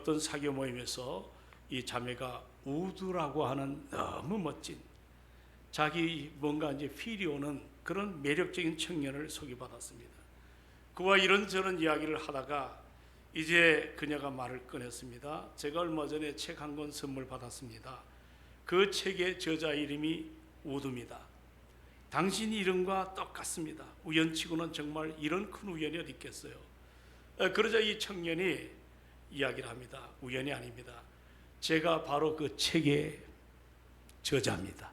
어떤 사교 모임에서 이 자매가 우두라고 하는 너무 멋진 자기 뭔가 이제 필이 오는 그런 매력적인 청년을 소개받았습니다. 그와 이런저런 이야기를 하다가 이제 그녀가 말을 꺼냈습니다. 제가 얼마 전에 책 한 권 선물 받았습니다. 그 책의 저자 이름이 우두입니다. 당신 이름과 똑같습니다. 우연치고는 정말 이런 큰 우연이 어디 있겠어요. 그러자 이 청년이 이야기를 합니다. 우연이 아닙니다. 제가 바로 그 책의 저자입니다.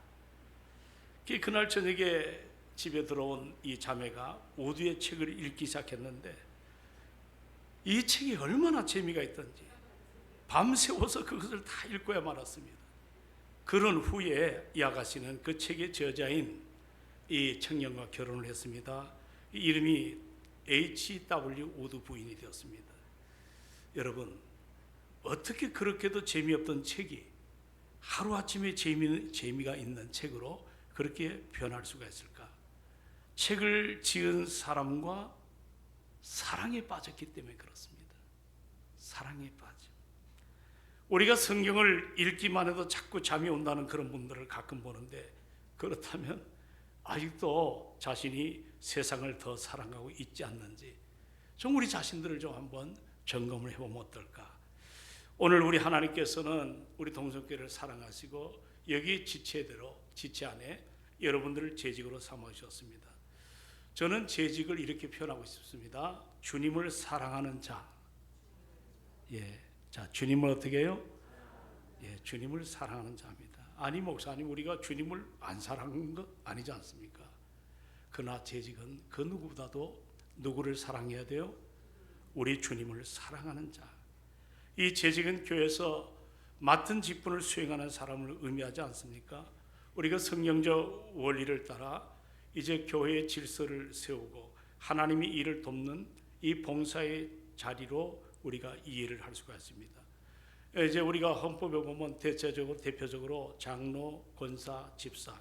그날 저녁에 집에 들어온 이 자매가 우두의 책을 읽기 시작했는데 이 책이 얼마나 재미가 있던지 밤새워서 그것을 다 읽고야 말았습니다. 그런 후에 이 아가씨는 그 책의 저자인 이 청년과 결혼을 했습니다. 이름이 H.W. 우드 부인이 되었습니다. 여러분, 어떻게 그렇게도 재미없던 책이 하루아침에 재미가 있는 책으로 그렇게 변할 수가 있을까? 책을 지은 사람과 사랑에 빠졌기 때문에 그렇습니다. 사랑에 빠져. 우리가 성경을 읽기만 해도 자꾸 잠이 온다는 그런 분들을 가끔 보는데, 그렇다면 아직도 자신이 세상을 더 사랑하고 있지 않는지 좀 우리 자신들을 좀 한번 점검을 해보면 어떨까? 오늘 우리 하나님께서는 우리 동성교회를 사랑하시고 여기 지체대로 지체 안에 여러분들을 재직으로 삼으셨습니다. 저는 재직을 이렇게 표현하고 싶습니다. 주님을 사랑하는 자. 자, 주님을 어떻게 해요? 주님을 사랑하는 자입니다. 아니 목사님, 우리가 주님을 안 사랑하는 것 아니지 않습니까? 그러나 재직은 그 누구보다도 누구를 사랑해야 돼요? 우리 주님을 사랑하는 자. 이 재직은 교회에서 맡은 직분을 수행하는 사람을 의미하지 않습니까? 우리가 성경적 원리를 따라 이제 교회의 질서를 세우고 하나님이 일을 돕는 이 봉사의 자리로 우리가 이해를 할 수가 있습니다. 이제 우리가 헌법에 보면 대표적으로 장로, 권사, 집사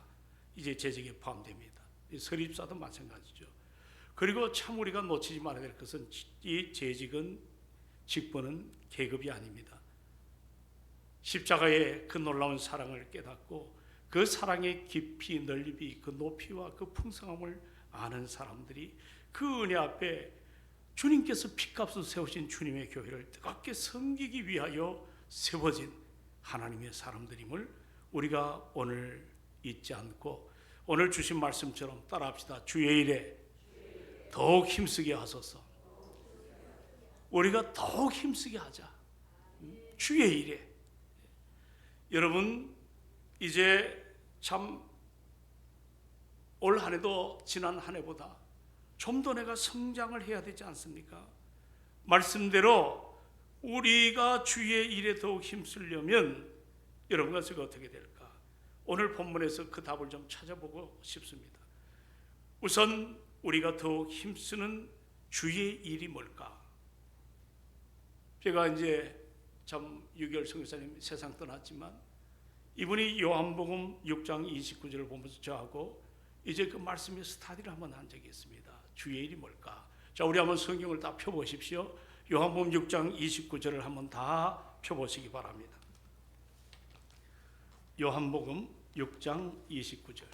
이제 재직에 포함됩니다. 서립사도 마찬가지죠. 그리고 참 우리가 놓치지 말아야 될 것은 이 재직은 직분은 계급이 아닙니다. 십자가의 그 놀라운 사랑을 깨닫고 그 사랑의 깊이, 넓이, 그 높이와 그 풍성함을 아는 사람들이 그 은혜 앞에 주님께서 피값으로 세우신 주님의 교회를 뜨겁게 섬기기 위하여 세워진 하나님의 사람들임을 우리가 오늘 잊지 않고 오늘 주신 말씀처럼 따라합시다. 주의 일에 더욱 힘쓰게 하소서. 우리가 더욱 힘쓰게 하자. 주의 일에. 여러분, 이제 참 올 한 해도 지난 한 해보다 좀 더 내가 성장을 해야 되지 않습니까? 말씀대로 우리가 주의 일에 더욱 힘쓰려면 여러분과 제가 어떻게 될까? 오늘 본문에서 그 답을 좀 찾아보고 싶습니다. 우선 우리가 더욱 힘쓰는 주의 일이 뭘까? 제가 이제 참 6.25 선교사님 세상 떠났지만 이분이 요한복음 6장 29절을 보면서 저하고 이제 그 말씀의 스타디를 한번 한 적이 있습니다. 주의 일이 뭘까? 자, 우리 한번 성경을 다 펴보십시오. 요한복음 6장 29절을 한번 다 펴보시기 바랍니다. 요한복음 6장 29절.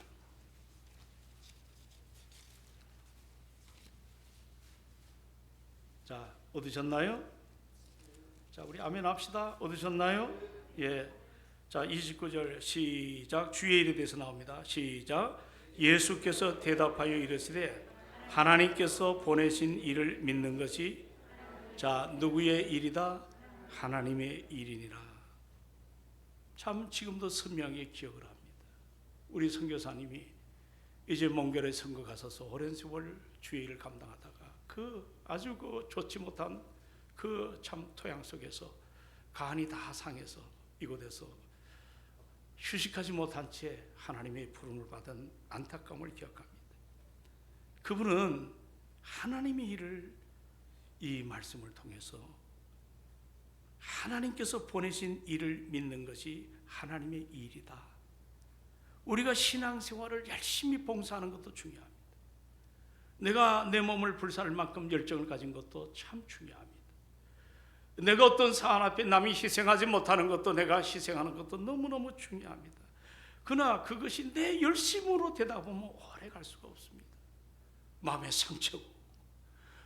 자, 얻으셨나요? 자, 우리 아멘 합시다. 얻으셨나요? 예. 자, 29절 시작. 주의 일에 대해서 나옵니다. 시작. 예수께서 대답하여 이르시되 하나님께서 보내신 일을 믿는 것이 자, 누구의 일이다? 하나님의 일이니라. 참 지금도 선명하게 기억을 합니다. 우리 선교사님이 이제 몽골에 선거 가셔서 오랜 세월 주의 일을 감당하다가 그 아주 그 좋지 못한 그 참 토양 속에서 간이 다 상해서 이곳에서 휴식하지 못한 채 하나님의 부름을 받은 안타까움을 기억합니다. 그분은 하나님의 일을 이 말씀을 통해서 하나님께서 보내신 일을 믿는 것이 하나님의 일이다. 우리가 신앙생활을 열심히 봉사하는 것도 중요합니다. 내가 내 몸을 불살을 만큼 열정을 가진 것도 참 중요합니다. 내가 어떤 사안 앞에 남이 희생하지 못하는 것도 내가 희생하는 것도 너무너무 중요합니다. 그러나 그것이 내 열심으로 되다 보면 오래 갈 수가 없습니다. 마음의 상처고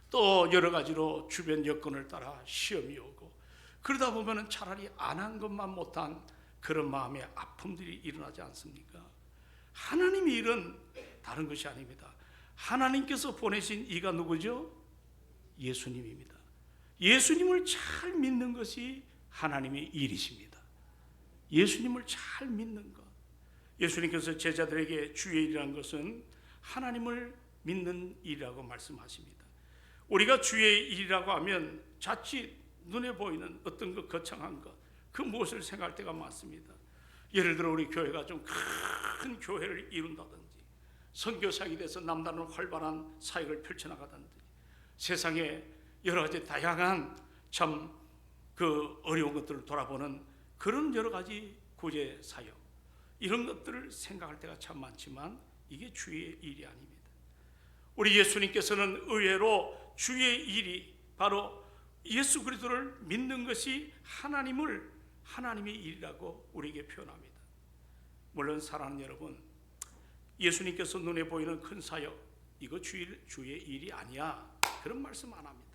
또 여러 가지로 주변 여건을 따라 시험이 오고 그러다 보면 차라리 안 한 것만 못한 그런 마음의 아픔들이 일어나지 않습니까? 하나님의 일은 다른 것이 아닙니다. 하나님께서 보내신 이가 누구죠? 예수님입니다. 예수님을 잘 믿는 것이 하나님의 일이십니다. 예수님을 잘 믿는 것. 예수님께서 제자들에게 주의 일이라는 것은 하나님을 믿는 일이라고 말씀하십니다. 우리가 주의 일이라고 하면 자칫 눈에 보이는 어떤 것 거창한 것, 그 무엇을 생각할 때가 많습니다. 예를 들어 우리 교회가 좀 큰 교회를 이룬다든지 선교사역에 대해서 남다른 활발한 사역을 펼쳐나가든지 세상에 여러 가지 다양한 참 그 어려운 것들을 돌아보는 그런 여러 가지 구제 사역, 이런 것들을 생각할 때가 참 많지만 이게 주의 일이 아닙니다. 우리 예수님께서는 의외로 주의 일이 바로 예수 그리스도를 믿는 것이 하나님의 일이라고 우리에게 표현합니다. 물론 사랑하는 여러분, 예수님께서 눈에 보이는 큰 사역, 이거 주의 일이 아니야, 그런 말씀 안 합니다.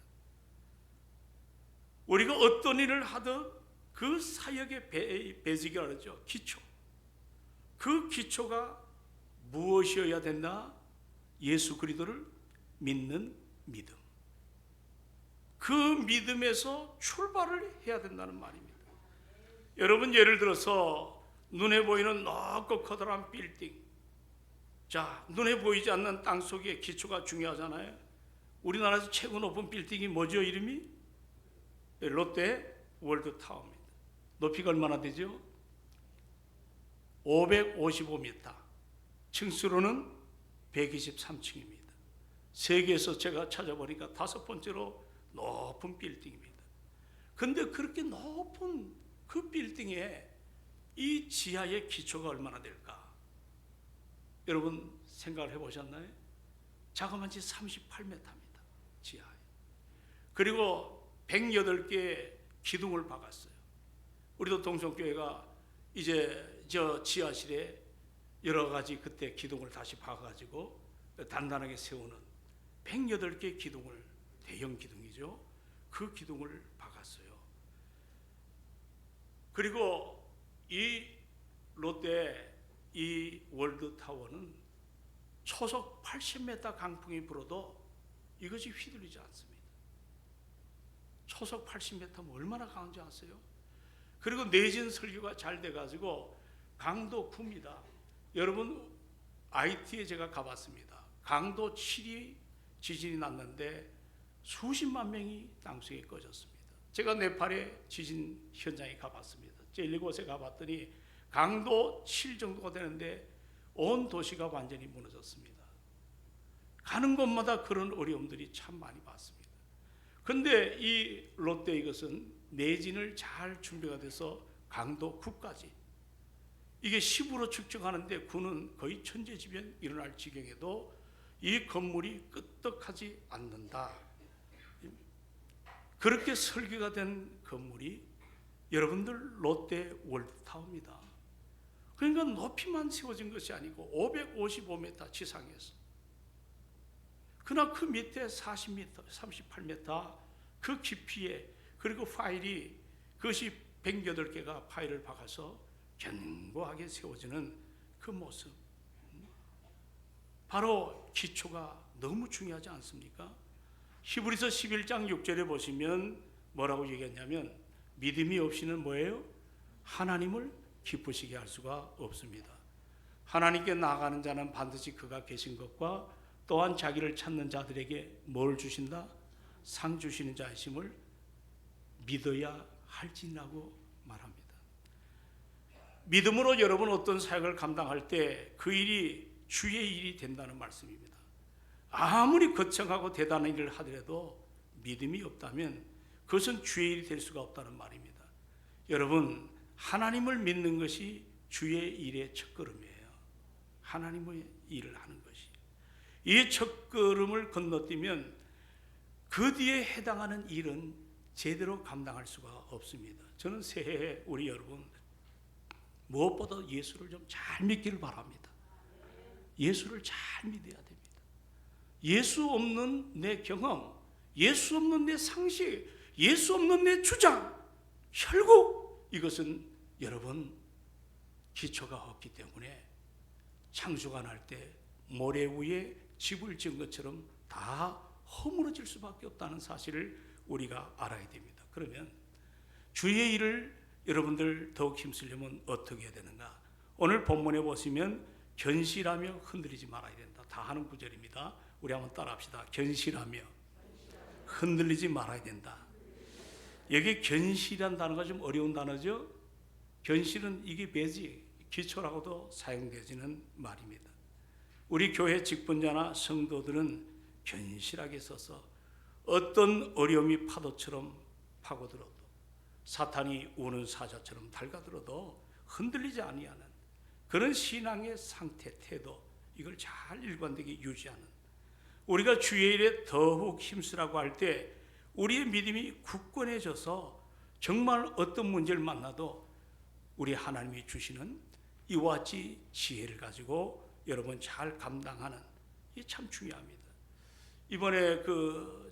우리가 어떤 일을 하든 그 사역의 베이직이라고 그러죠. 기초. 그 기초가 무엇이어야 된다? 예수 그리스도를 믿는 믿음. 그 믿음에서 출발을 해야 된다는 말입니다. 여러분, 예를 들어서 눈에 보이는 넓고 커다란 빌딩, 자, 눈에 보이지 않는 땅 속의 기초가 중요하잖아요. 우리나라에서 최고 높은 빌딩이 뭐죠? 이름이? 롯데 월드타워입니다. 높이가 얼마나 되죠? 555m, 층수로는 123층입니다. 세계에서 제가 찾아보니까 5번째로 높은 빌딩입니다. 그런데 그렇게 높은 그 빌딩에 이 지하의 기초가 얼마나 될까? 여러분 생각을 해보셨나요? 자그마치 38m입니다. 지하에. 그리고 108개의 기둥을 박았어요. 우리도 동성교회가 이제 저 지하실에 여러 가지 그때 기둥을 다시 박아가지고 단단하게 세우는 108개의 기둥을, 대형 기둥이죠. 그 기둥을 박았어요. 그리고 이 롯데 이 월드타워는 초속 80m 강풍이 불어도 이것이 휘둘리지 않습니다. 초속 80m면 얼마나 강한지 아세요? 그리고 내진 설계가 잘 돼가지고 강도 9m. 여러분 IT에 제가 가봤습니다. 강도 7이 지진이 났는데 수십만 명이 땅속에 꺼졌습니다. 제가 네팔의 지진 현장에 가봤습니다. 제일 이곳에 가봤더니 강도 7 정도가 되는데 온 도시가 완전히 무너졌습니다. 가는 곳마다 그런 어려움들이 참 많이 봤습니다. 그런데 이 롯데 이것은 내진을 잘 준비가 돼서 강도 9까지, 이게 10으로 측정하는데 9는 거의 천재지변 일어날 지경에도 이 건물이 끄떡하지 않는다. 그렇게 설계가 된 건물이 여러분들 롯데 월드타워입니다. 그러니까 높이만 세워진 것이 아니고 555m 지상에서, 그러나 그 밑에 40m, 38m 그 깊이에, 그리고 파일이, 그것이 108개가 파일을 박아서 견고하게 세워지는 그 모습, 바로 기초가 너무 중요하지 않습니까? 히브리서 11장 6절에 보시면 뭐라고 얘기했냐면, 믿음이 없이는 뭐예요? 하나님을 기쁘시게 할 수가 없습니다. 하나님께 나아가는 자는 반드시 그가 계신 것과 또한 자기를 찾는 자들에게 뭘 주신다? 상 주시는 자이심을 믿어야 할지라고 말합니다. 믿음으로 여러분 어떤 사역을 감당할 때 그 일이 주의 일이 된다는 말씀입니다. 아무리 거창하고 대단한 일을 하더라도 믿음이 없다면 그것은 주의 일이 될 수가 없다는 말입니다. 여러분, 하나님을 믿는 것이 주의 일의 첫걸음이에요. 하나님의 일을 하는 것이. 이 첫걸음을 건너뛰면 그 뒤에 해당하는 일은 제대로 감당할 수가 없습니다. 저는 새해에 우리 여러분 무엇보다 예수를 좀 잘 믿기를 바랍니다. 예수를 잘 믿어야 됩니다. 예수 없는 내 경험, 예수 없는 내 상식, 예수 없는 내 주장, 결국 이것은 여러분 기초가 없기 때문에 창수가 날 때 모래 위에 집을 지은 것처럼 다 허물어질 수밖에 없다는 사실을 우리가 알아야 됩니다. 그러면 주의 일을 여러분들 더욱 힘쓰려면 어떻게 해야 되는가? 오늘 본문에 보시면 견실하며 흔들리지 말아야 된다. 다 하는 구절입니다. 우리 한번 따라합시다. 견실하며 흔들리지 말아야 된다. 여기 견실이라는 단어가 좀 어려운 단어죠. 견실은 이게 매지, 기초라고도 사용되지는 말입니다. 우리 교회 직분자나 성도들은 견실하게 서서 어떤 어려움이 파도처럼 파고들어도 사탄이 우는 사자처럼 달가들어도 흔들리지 아니하는 그런 신앙의 상태, 태도, 이걸 잘 일관되게 유지하는, 우리가 주의 일에 더욱 힘쓰라고 할 때 우리의 믿음이 굳건해져서 정말 어떤 문제를 만나도 우리 하나님이 주시는 이와 같이 지혜를 가지고 여러분 잘 감당하는, 이게 참 중요합니다. 이번에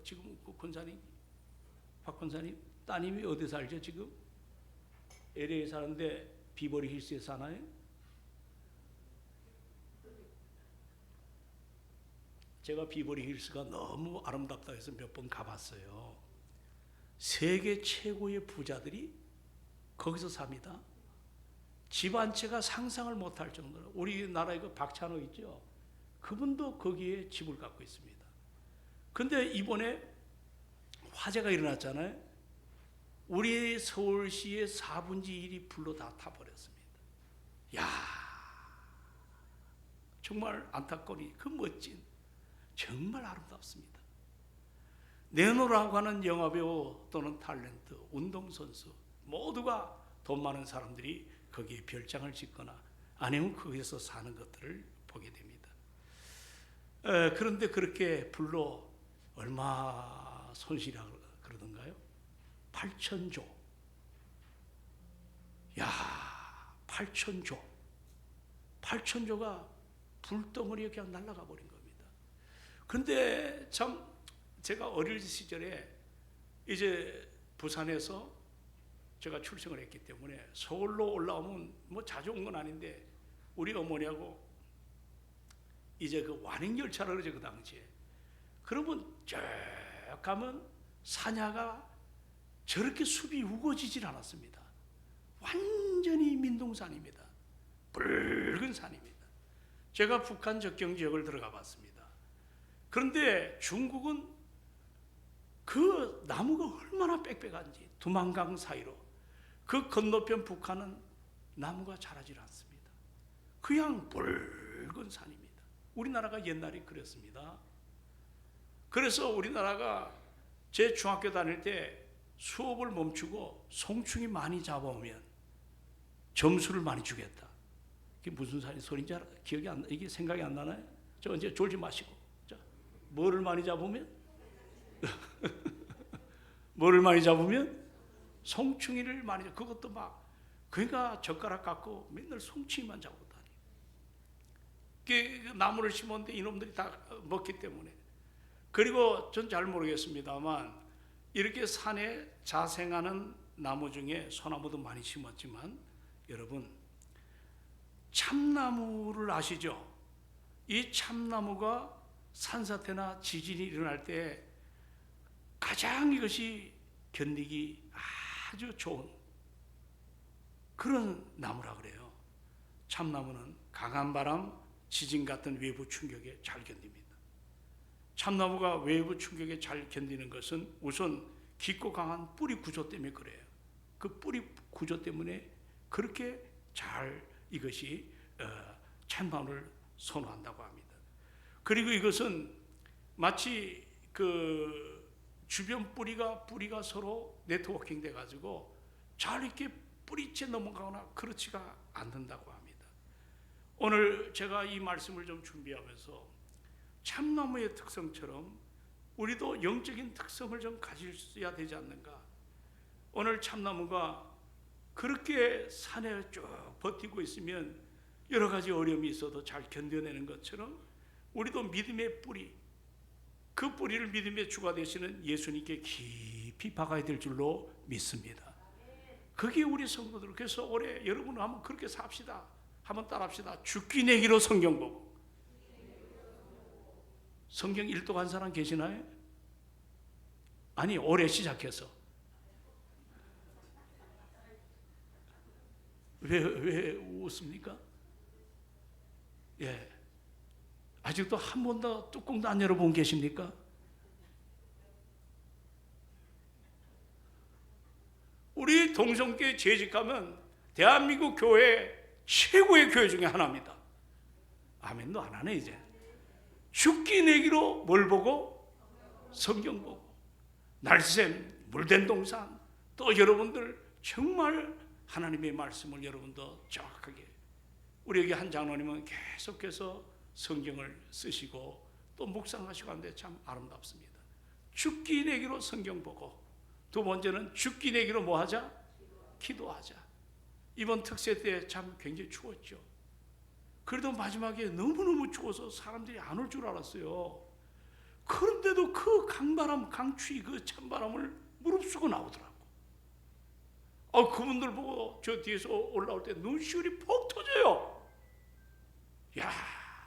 지금 권사님, 박 권사님 따님이 어디 살죠? 지금 LA에 사는데 비버리 힐스에 사나요? 제가 비버리 힐스가 너무 아름답다 해서 몇 번 가봤어요. 세계 최고의 부자들이 거기서 삽니다. 집 한 채가 상상을 못할 정도로. 우리나라에 그 박찬호 있죠? 그분도 거기에 집을 갖고 있습니다. 근데 이번에 화재가 일어났잖아요. 우리 서울시의 4분의 1이 불로 다 타버렸습니다. 야, 정말 안타까우니 그 멋진, 정말 아름답습니다. 네노라고 하는 영화배우 또는 탤런트, 운동선수 모두가 돈 많은 사람들이 거기에 별장을 짓거나 아니면 거기서 사는 것들을 보게 됩니다. 그런데 그렇게 불로 얼마 손실이라고 그러던가요? 8천조. 야, 8천조. 8천조가 불덩어리에 그냥 날아가 버린 겁니다. 그런데 참 제가 어릴 시절에 이제 부산에서 제가 출생을 했기 때문에 서울로 올라오면 뭐 자주 온 건 아닌데 우리 어머니하고 이제 그 완행열차를 그러죠, 그 당시에. 그러면 쭉 가면 산야가 저렇게 숲이 우거지질 않았습니다. 완전히 민둥산입니다. 붉은 산입니다. 제가 북한 접경 지역을 들어가 봤습니다. 그런데 중국은 그 나무가 얼마나 빽빽한지, 두만강 사이로 그 건너편 북한은 나무가 자라질 않습니다. 그냥 붉은 산입니다. 우리나라가 옛날에 그랬습니다. 그래서 우리나라가 제 중학교 다닐 때 수업을 멈추고 송충이 많이 잡아오면 점수를 많이 주겠다. 이게 무슨 소리인지 기억이 안 나, 이게 생각이 안 나나요? 저 이제 졸지 마시고. 자, 뭐를 많이 잡으면? 뭐를 많이 잡으면? 송충이를 많이 잡. 그것도 막 그러니까 젓가락 갖고 맨날 송충이만 잡고 다니. 그 나무를 심었는데 이놈들이 다 먹기 때문에. 그리고 전 잘 모르겠습니다만 이렇게 산에 자생하는 나무 중에 소나무도 많이 심었지만 여러분 참나무를 아시죠? 이 참나무가 산사태나 지진이 일어날 때 가장 이것이 견디기 아주 좋은 그런 나무라 그래요. 참나무는 강한 바람, 지진 같은 외부 충격에 잘 견딥니다. 참나무가 외부 충격에 잘 견디는 것은 우선 깊고 강한 뿌리 구조 때문에 그래요. 그 뿌리 구조 때문에 그렇게 잘 이것이 참나무를 선호한다고 합니다. 그리고 이것은 마치 그 주변 뿌리가 서로 네트워킹 돼 가지고 잘 이렇게 뿌리째 넘어가거나 그렇지가 않는다고 합니다. 오늘 제가 이 말씀을 좀 준비하면서 참나무의 특성처럼 우리도 영적인 특성을 좀 가질 수야 되지 않는가. 오늘 참나무가 그렇게 산에 쭉 버티고 있으면 여러 가지 어려움이 있어도 잘 견뎌내는 것처럼 우리도 믿음의 뿌리, 그 뿌리를 믿음의 주가 되시는 예수님께 깊이 박아야 될 줄로 믿습니다. 그게 우리 성도들. 그래서 올해 여러분은 한번 그렇게 삽시다. 한번 따라합시다. 죽기 내기로 성경 보고. 성경 일독 한 사람 계시나요? 아니, 올해 시작해서. 왜 웃습니까? 예. 아직도 한 번도 뚜껑도 안 열어본 계십니까? 우리 동성교회 재직하면 대한민국 교회 최고의 교회 중에 하나입니다. 아멘도 안 하네 이제. 죽기 내기로 뭘 보고? 성경 보고. 날샘, 물된 동산, 또 여러분들 정말 하나님의 말씀을 여러분도 정확하게. 우리 여기 한 장로님은 계속해서 성경을 쓰시고 또 묵상하시고 하는데 참 아름답습니다. 죽기 내기로 성경 보고, 두 번째는 죽기 내기로 뭐 하자? 기도하자. 이번 특세 때 참 굉장히 추웠죠. 그래도 마지막에 너무너무 추워서 사람들이 안 올 줄 알았어요. 그런데도 그 강바람, 강추위, 그 찬바람을 무릅쓰고 나오더라고. 그분들 보고 저 뒤에서 올라올 때 눈시울이 폭 터져요. 야,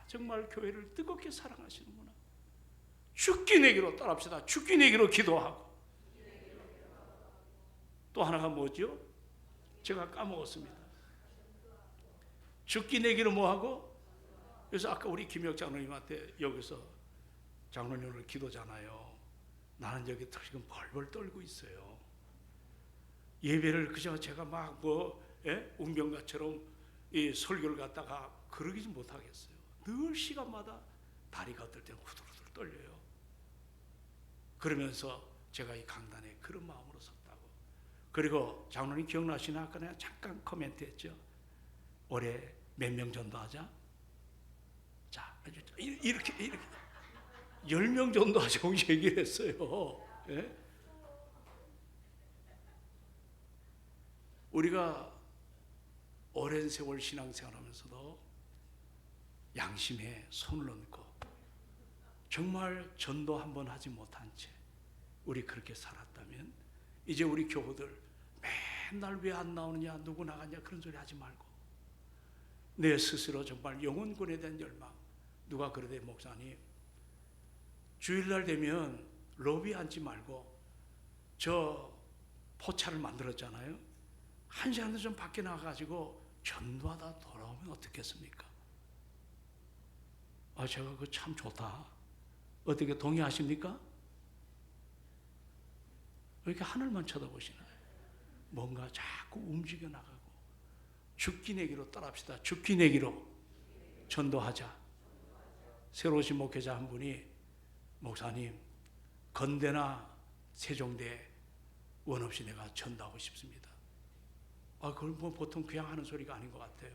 정말 교회를 뜨겁게 사랑하시는구나. 죽기 내기로 따라합시다. 죽기 내기로 기도하고. 또 하나가 뭐죠? 제가 까먹었습니다. 죽기 내기로 뭐하고? 그래서 아까 우리 김혁 장로님한테 여기서 장로님을 기도잖아요. 나는 여기 지금 벌벌 떨고 있어요. 예배를 그저 제가 막 운병가처럼 이 설교를 갖다가 그러지 못하겠어요. 늘 시간마다 다리가 어떨 때는 후들후들 떨려요. 그러면서 제가 이 강단에 그런 마음으로 섰다고. 그리고 장로님 기억나시나? 아까 내가 잠깐 코멘트했죠. 올해 몇 명 전도하자? 자, 이렇게 10명 전도하자고 얘기를 했어요. 예? 우리가 오랜 세월 신앙생활하면서도 양심에 손을 얹고 정말 전도 한번 하지 못한 채 우리 그렇게 살았다면 이제 우리 교우들 맨날 왜 안 나오느냐, 누구 나가냐 그런 소리 하지 말고 내 스스로 정말 영혼군에 대한 열망. 누가 그러대, 목사님 주일날 되면 로비 앉지 말고 저 포차를 만들었잖아요. 한 시간도 좀 밖에 나가가지고 전도하다 돌아오면 어떻겠습니까? 제가 그거 참 좋다. 어떻게 동의하십니까? 왜 이렇게 하늘만 쳐다보시나요? 뭔가 자꾸 움직여 나가고. 죽기 내기로 따라합시다. 죽기 내기로 전도하자. 새로 오신 목회자 한 분이, 목사님 건대나 세종대 원 없이 내가 전도하고 싶습니다. 그건 뭐 보통 그냥 하는 소리가 아닌 것 같아요.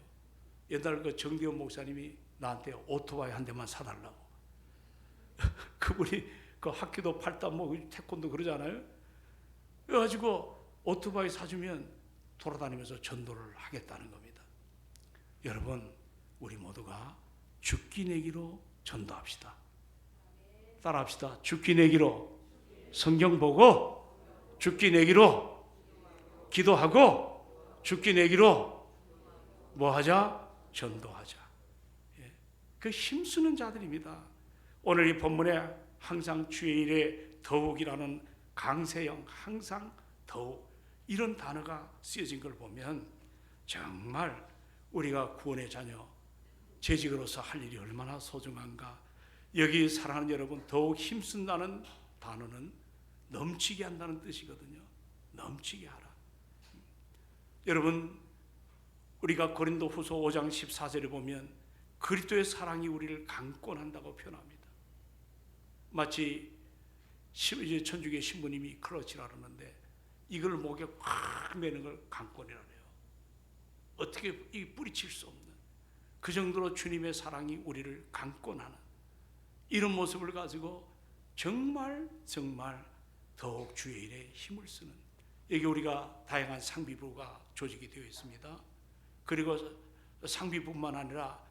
옛날 그 정대원 목사님이 나한테 오토바이 한 대만 사달라고. 그분이 그 학교도 팔다 뭐 태권도 그러잖아요. 그래가지고 오토바이 사주면 돌아다니면서 전도를 하겠다는 겁니다. 여러분, 우리 모두가 죽기 내기로 전도합시다. 따라합시다. 죽기 내기로 성경 보고, 죽기 내기로 기도하고, 죽기 내기로 뭐 하자? 전도하자. 그 힘쓰는 자들입니다. 오늘 이 본문에 항상 주의 일에 더욱이라는 강세형, 항상 더욱 이런 단어가 쓰여진 걸 보면 정말 우리가 구원의 자녀, 재직으로서 할 일이 얼마나 소중한가. 여기 사랑하는 여러분, 더욱 힘쓴다는 단어는 넘치게 한다는 뜻이거든요. 넘치게 하라. 여러분, 우리가 고린도후서 5장 14절에 보면 그리스도의 사랑이 우리를 강권한다고 표현합니다. 마치 이제 천주교 신부님이 클러치라 그러는데 이걸 목에 확 매는 걸 강권이라 해요. 어떻게 이 뿌리칠 수 없는 그 정도로 주님의 사랑이 우리를 강권하는 이런 모습을 가지고 정말 더욱 주의 일에 힘을 쓰는 여기 우리가 다양한 상비부가 조직이 되어 있습니다. 그리고 상비뿐만 아니라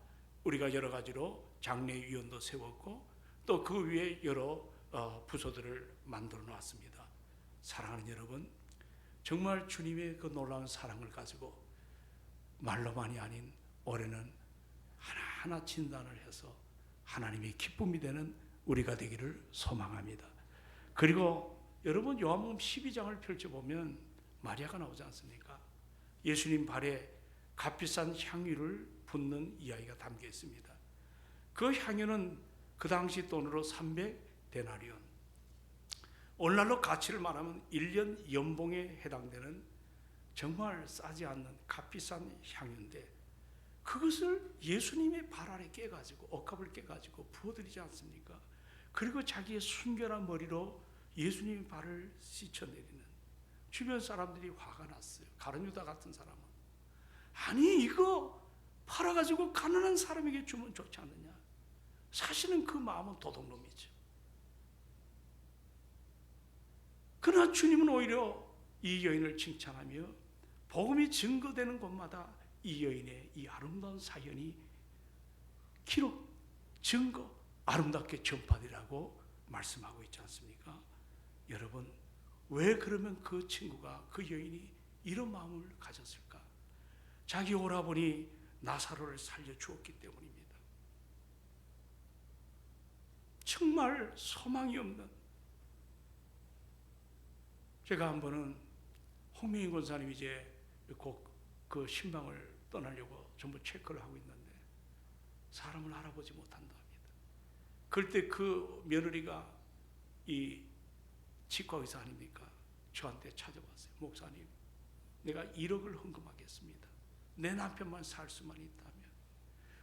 우리가 여러 가지로 장례위원도 세웠고 또 그 위에 여러 부서들을 만들어 놨습니다. 사랑하는 여러분, 정말 주님의 그 놀라운 사랑을 가지고 말로만이 아닌 올해는 하나하나 진단을 해서 하나님의 기쁨이 되는 우리가 되기를 소망합니다. 그리고 여러분, 요한복음 12장을 펼쳐보면 마리아가 나오지 않습니까? 예수님 발에 값비싼 향유를 붓는 이야기가 담겨 있습니다. 그 향유는 그 당시 돈으로 300데나리온, 오늘날로 가치를 말하면 1년 연봉에 해당되는 정말 싸지 않는 값비싼 향유인데, 그것을 예수님의 발 아래 깨가지고 억합을 깨가지고 부어드리지 않습니까? 그리고 자기의 순결한 머리로 예수님의 발을 씻어내리는, 주변 사람들이 화가 났어요. 가룟 유다 같은 사람은 아니 이거 팔아가지고 가난한 사람에게 주면 좋지 않느냐. 사실은 그 마음은 도둑놈이죠. 그러나 주님은 오히려 이 여인을 칭찬하며 복음이 증거되는 곳마다 이 여인의 이 아름다운 사연이 기록, 증거, 아름답게 전파되라고 말씀하고 있지 않습니까? 여러분, 왜 그러면 그 친구가, 그 여인이 이런 마음을 가졌을까? 자기 오라버니 나사로를 살려주었기 때문입니다. 정말 소망이 없는, 제가 한 번은 홍명인 권사님이 이제 곧 그 신방을 떠나려고 전부 체크를 하고 있는데 사람을 알아보지 못한다 합니다. 그럴 때 그 며느리가 이 치과의사 아닙니까? 저한테 찾아왔어요. 목사님, 내가 1억을 헌금하겠습니다. 내 남편만 살 수만 있다면.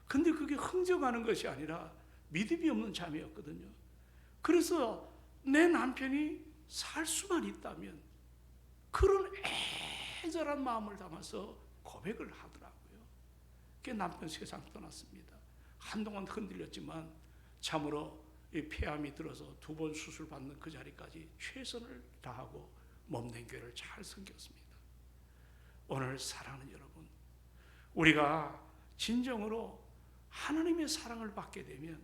근데 그게 흥정하는 것이 아니라 믿음이 없는 자매였거든요. 그래서 내 남편이 살 수만 있다면, 그런 애절한 마음을 담아서 고백을 하더라고요. 그 남편 세상 떠났습니다. 한동안 흔들렸지만 참으로 이 폐암이 들어서 2번 수술 받는 그 자리까지 최선을 다하고 몸된 교회를 잘 섬겼습니다. 오늘 사랑하는 여러분, 우리가 진정으로 하나님의 사랑을 받게 되면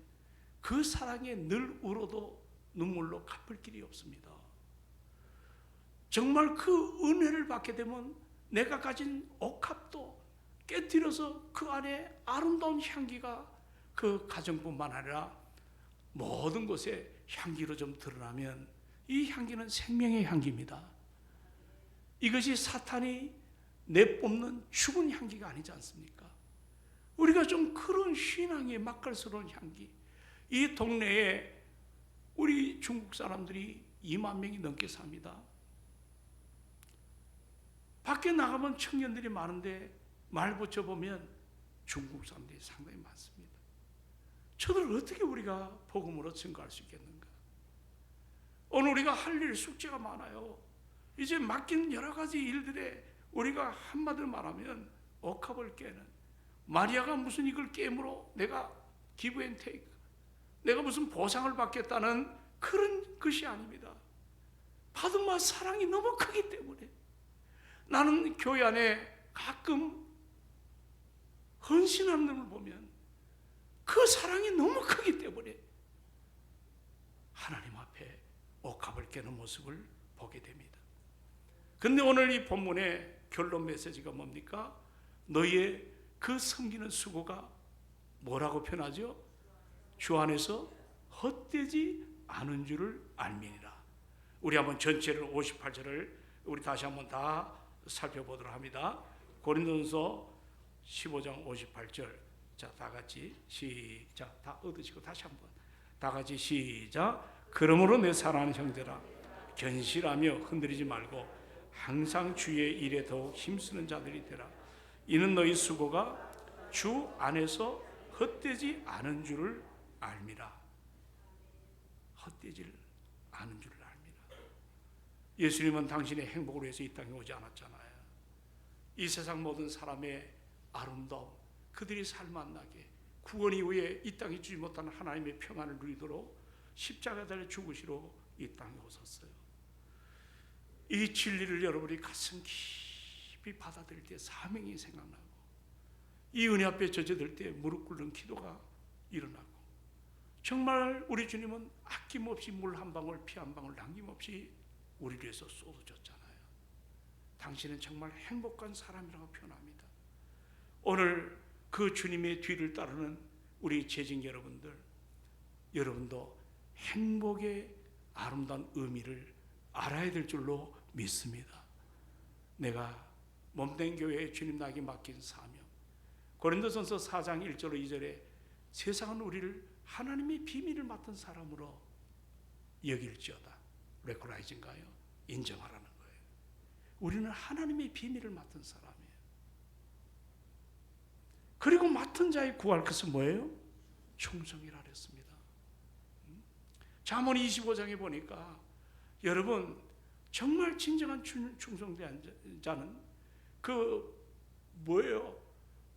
그 사랑에 늘 울어도 눈물로 갚을 길이 없습니다. 정말 그 은혜를 받게 되면 내가 가진 옥합도 깨뜨려서 그 안에 아름다운 향기가 그 가정뿐만 아니라 모든 곳에 향기로 좀 드러나면 이 향기는 생명의 향기입니다. 이것이 사탄이 내뿜는 죽은 향기가 아니지 않습니까? 우리가 좀 그런 신앙의 맛깔스러운 향기, 이 동네에 우리 중국 사람들이 2만 명이 넘게 삽니다. 밖에 나가면 청년들이 많은데 말 붙여보면 중국 사람들이 상당히 많습니다. 저들 어떻게 우리가 복음으로 증거할 수 있겠는가? 오늘 우리가 할 일, 숙제가 많아요. 이제 맡긴 여러 가지 일들에 우리가 한마디로 말하면 억합을 깨는, 마리아가 무슨 이걸 깨물어 내가 give and take, 내가 무슨 보상을 받겠다는 그런 것이 아닙니다. 받은 바 사랑이 너무 크기 때문에. 나는 교회 안에 가끔 헌신하는 걸 보면 그 사랑이 너무 크기 때문에 하나님 앞에 옥합을 깨는 모습을 보게 됩니다. 근데 오늘 이 본문의 결론 메시지가 뭡니까? 너희의 그 섬기는 수고가 뭐라고 표현하죠? 주 안에서 헛되지 않은 줄을 알미니라. 우리 한번 전체를 58절을 우리 다시 한번 다 살펴보도록 합니다. 고린도전서 15장 58절. 자, 다 같이 시작. 다 얻으시고 다시 한번 다 같이 시작. 그러므로 내 사랑하는 형제라, 견실하며 흔들리지 말고 항상 주의 일에 더욱 힘쓰는 자들이 되라. 이는 너희 수고가 주 안에서 헛되지 않은 줄을 알미라. 헛되지 않은 줄을 알미라. 예수님은 당신의 행복을 위해서 이 땅에 오지 않았잖아요. 이 세상 모든 사람의 아름다움, 그들이 삶 만나게, 구원 이후에 이 땅에 주지 못하는 하나님의 평안을 누리도록 십자가 달려 죽으시러 이 땅에 오셨어요. 이 진리를 여러분이 가슴 깊이 받아들일 때 사명이 생각나고, 이 은혜 앞에 젖어들 때 무릎 꿇는 기도가 일어나고, 정말 우리 주님은 아낌없이 물 한 방울 피 한 방울 남김없이 우리를 위해서 쏟아줬잖아요. 당신은 정말 행복한 사람이라고 표현합니다. 오늘 그 주님의 뒤를 따르는 우리 재직 여러분들, 여러분도 행복의 아름다운 의미를 알아야 될 줄로 믿습니다. 내가 몸된 교회에 주님 나에게 맡긴 사명, 고린도전서 4장 1절 2절에 세상은 우리를 하나님의 비밀을 맡은 사람으로 여길지어다. 레코라이즈인가요? 인정하라는 거예요. 우리는 하나님의 비밀을 맡은 사람이에요. 그리고 맡은 자의 구할 것은 뭐예요? 충성이라 그랬습니다. 잠언 25장에 보니까 여러분 정말 진정한 충성된 자는 그 뭐예요?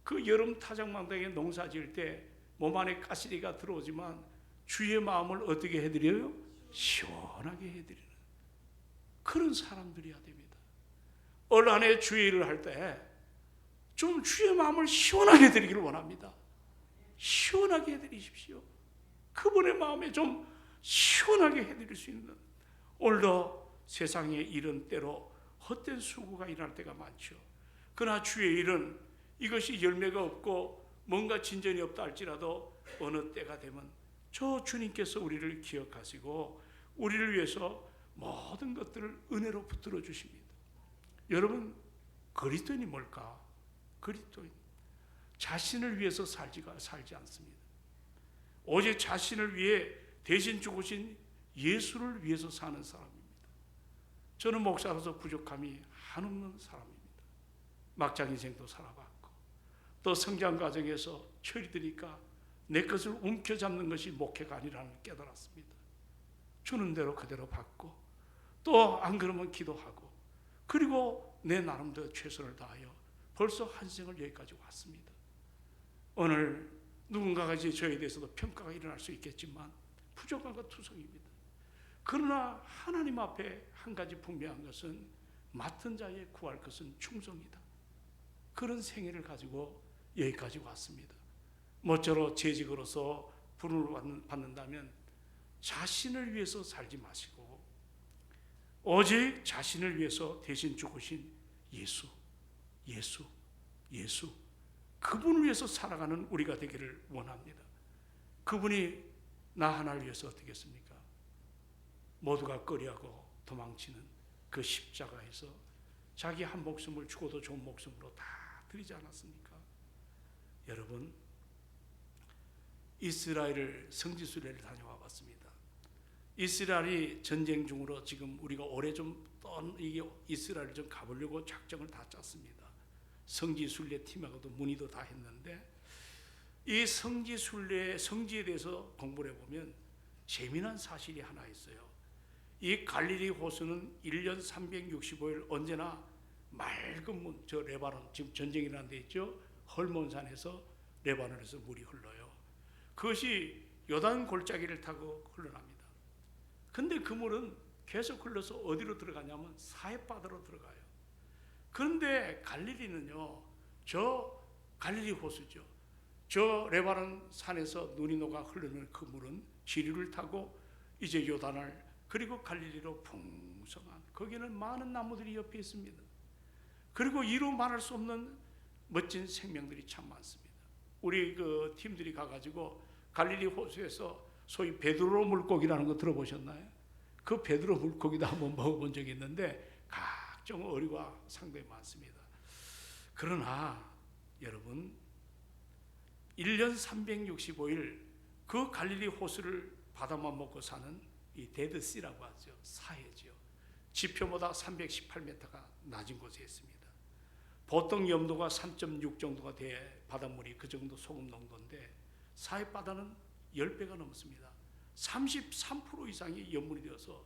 그 여름 타작망당에 농사 지을 때 몸 안에 가시리가 들어오지만 주의 마음을 어떻게 해드려요? 시원하게 해드리는 그런 사람들이어야 됩니다. 올 한 해 주의 일을 할 때 좀 주의 마음을 시원하게 해드리기를 원합니다. 시원하게 해드리십시오. 그분의 마음에 좀 시원하게 해드릴 수 있는, 오늘도 세상에 이런 때로 헛된 수고가 일어날 때가 많죠. 그러나 주의 일은 이것이 열매가 없고 뭔가 진전이 없다 할지라도 어느 때가 되면 저 주님께서 우리를 기억하시고 우리를 위해서 모든 것들을 은혜로 붙들어 주십니다. 여러분, 그리스도인이 뭘까? 그리스도인, 자신을 위해서 살지 않습니다. 오직 자신을 위해 대신 죽으신 예수를 위해서 사는 사람입니다. 저는 목사로서 부족함이 한없는 사람입니다. 막장 인생도 살아봤고, 또 성장 과정에서 철이 드니까 내 것을 움켜잡는 것이 목회가 아니라는 걸 깨달았습니다. 주는 대로 그대로 받고, 또 안 그러면 기도하고, 그리고 내 나름대로 최선을 다하여 벌써 한 생을 여기까지 왔습니다. 오늘 누군가가 이제 저에 대해서도 평가가 일어날 수 있겠지만 부족한 것 투성입니다. 그러나 하나님 앞에 한 가지 분명한 것은 맡은 자에 구할 것은 충성이다. 그런 생애를 가지고 여기까지 왔습니다. 모쪼록 재직으로서 부름을 받는다면 자신을 위해서 살지 마시고 오직 자신을 위해서 대신 죽으신 예수, 그분을 위해서 살아가는 우리가 되기를 원합니다. 그분이 나 하나를 위해서 어떻게 했습니까? 모두가 꺼려하고 도망치는 그 십자가에서 자기 한 목숨을 죽어도 좋은 목숨으로 다 드리지 않았습니까? 여러분, 이스라엘을 성지순례를 다녀와 봤습니다. 이스라엘이 전쟁 중으로 지금 우리가 올해 이게 이스라엘을 좀 가보려고 작정을 다 짰습니다. 성지순례 팀하고도 문의도 다 했는데, 이 성지에 대해서 공부를 해보면 재미난 사실이 하나 있어요. 이 갈릴리 호수는 1년 365일 언제나 맑은 문, 저 레바논, 지금 전쟁이 일어난 데 있죠. 헐몬산에서 레바논에서 물이 흘러요. 그것이 요단 골짜기를 타고 흘러납니다. 근데 그 물은 계속 흘러서 어디로 들어가냐면 사해바다로 들어가요. 그런데 갈릴리는요, 저 갈릴리 호수죠. 저 레바논 산에서 눈이 녹아 흐르는 그 물은 지류를 타고 이제 요단을, 그리고 갈릴리로 풍성한, 거기는 많은 나무들이 옆에 있습니다. 그리고 이루 말할 수 없는 멋진 생명들이 참 많습니다. 우리 그 팀들이 가가지고 갈릴리 호수에서 소위 베드로 물고기라는 거 들어보셨나요? 그 베드로 물고기도 한번 먹어본 적이 있는데 각종 어류가 상당히 많습니다. 그러나 여러분, 1년 365일 그 갈릴리 호수를 바다만 먹고 사는 이 데드시라고 하죠. 사해죠. 지표보다 318m가 낮은 곳에 있습니다. 보통 염도가 3.6 정도가 돼 바닷물이 그 정도 소금 농도인데 사해 바다는 10배가 넘습니다. 33% 이상이 염물이 되어서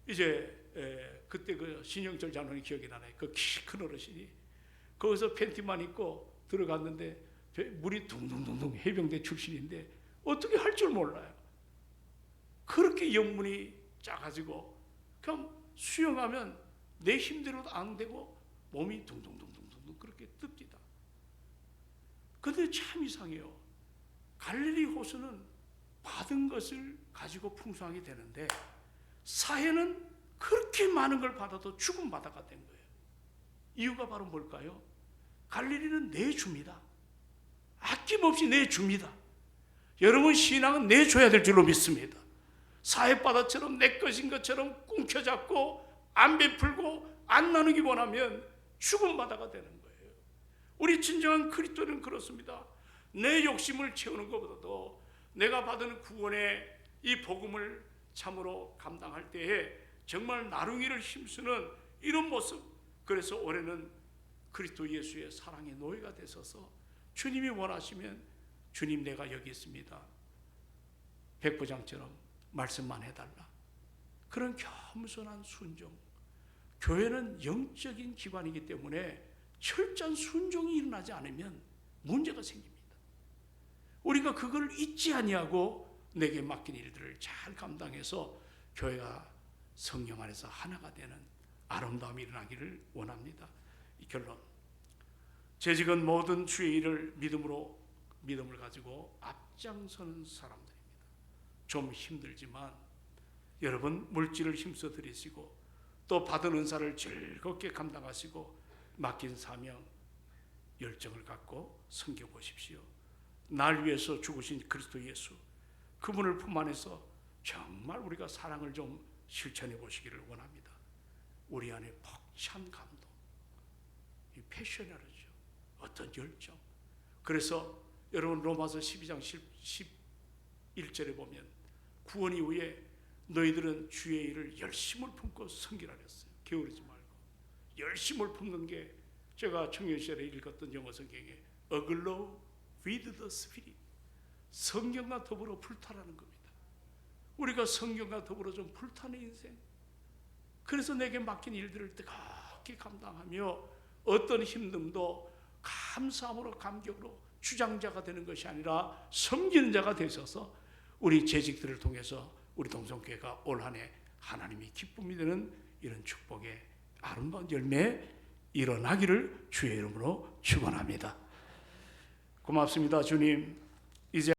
이제 그때 그 신영철 장로님 기억이 나네요. 그 키 큰 어르신이 거기서 팬티만 입고 들어갔는데 물이 둥둥둥둥, 해병대 출신인데 어떻게 할 줄 몰라요. 그렇게 염문이 짜가지고 그냥 수영하면 내 힘대로도 안 되고 몸이 둥둥둥둥둥 그렇게 뜹니다. 그런데 참 이상해요. 갈릴리 호수는 받은 것을 가지고 풍성하게 되는데 사해는 그렇게 많은 걸 받아도 죽은 바다가 된 거예요. 이유가 바로 뭘까요? 갈릴리는 내줍니다. 아낌없이 내줍니다. 여러분 신앙은 내줘야 될 줄로 믿습니다. 사해바다처럼 내 것인 것처럼 꿈켜잡고 안 베풀고 안 나누기 원하면 죽은 바다가 되는 거예요. 우리 진정한 그리스도는 그렇습니다. 내 욕심을 채우는 것보다도 내가 받은 구원의 이 복음을 참으로 감당할 때에 정말 나누기를 힘쓰는 이런 모습. 그래서 올해는 그리스도 예수의 사랑의 노예가 되셔서 주님이 원하시면 주님 내가 여기 있습니다. 백부장처럼 말씀만 해달라. 그런 겸손한 순종. 교회는 영적인 기관이기 때문에 철저한 순종이 일어나지 않으면 문제가 생깁니다. 우리가 그걸 잊지 아니하고 내게 맡긴 일들을 잘 감당해서 교회가 성령 안에서 하나가 되는 아름다움이 일어나기를 원합니다. 이 결론. 재직은 모든 주의 일을 믿음을 가지고 앞장서는 사람들입니다. 좀 힘들지만 여러분 물질을 힘써 드리시고 또 받은 은사를 즐겁게 감당하시고 맡긴 사명 열정을 갖고 섬겨보십시오. 날 위해서 죽으신 그리스도 예수 그분을 품 안에서 정말 우리가 사랑을 좀 실천해 보시기를 원합니다. 우리 안에 벅찬 감동, 이 패셔너리죠. 어떤 열정. 그래서 여러분 로마서 12장 11절에 보면 구원 이후에 너희들은 주의 일을 열심을 품고 섬기라 했어요. 게으르지 말고 열심을 품는 게 제가 청년 시절에 읽었던 영어 성경에 aglow with the spirit, 성경과 더불어 불타라는 겁니다. 우리가 성경과 더불어 좀 불타는 인생. 그래서 내게 맡긴 일들을 뜨겁게 감당하며 어떤 힘듦도 감사함으로 감격으로 주장자가 되는 것이 아니라 섬기는 자가 되셔서 우리 재직들을 통해서 우리 동성교회가 올 한 해 하나님이 기쁨이 되는 이런 축복의 아름다운 열매 일어나기를 주의 이름으로 축원합니다. 고맙습니다. 주님. 이제